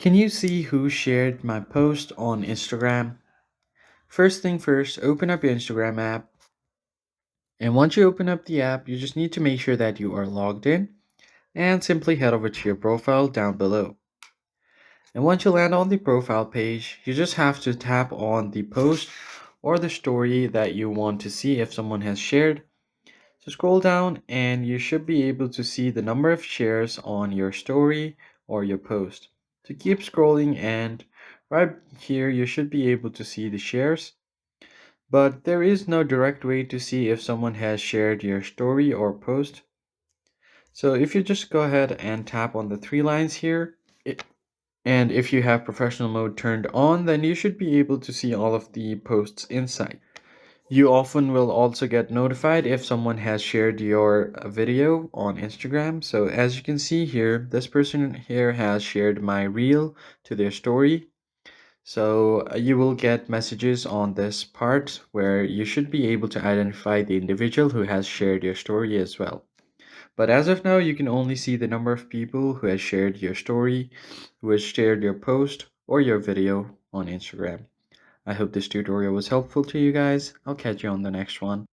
Can you see who shared my post on Instagram? First thing first, open up your Instagram app. And once you open up the app, you just need to make sure that you are logged in and simply head over to your profile down below. And once you land on the profile page, you just have to tap on the post or the story that you want to see if someone has shared. So scroll down and you should be able to see the number of shares on your story or your post. So keep scrolling and right here you should be able to see the shares. But there is no direct way to see if someone has shared your story or post. So if you just go ahead and tap on the three lines here, and if you have professional mode turned on, then you should be able to see all of the posts inside. You often will also get notified if someone has shared your video on Instagram. So as you can see here, this person here has shared my reel to their story. So you will get messages on this part where you should be able to identify the individual who has shared your story as well. But as of now, you can only see the number of people who has shared your story, who has shared your post or your video on Instagram. I hope this tutorial was helpful to you guys. I'll catch you on the next one.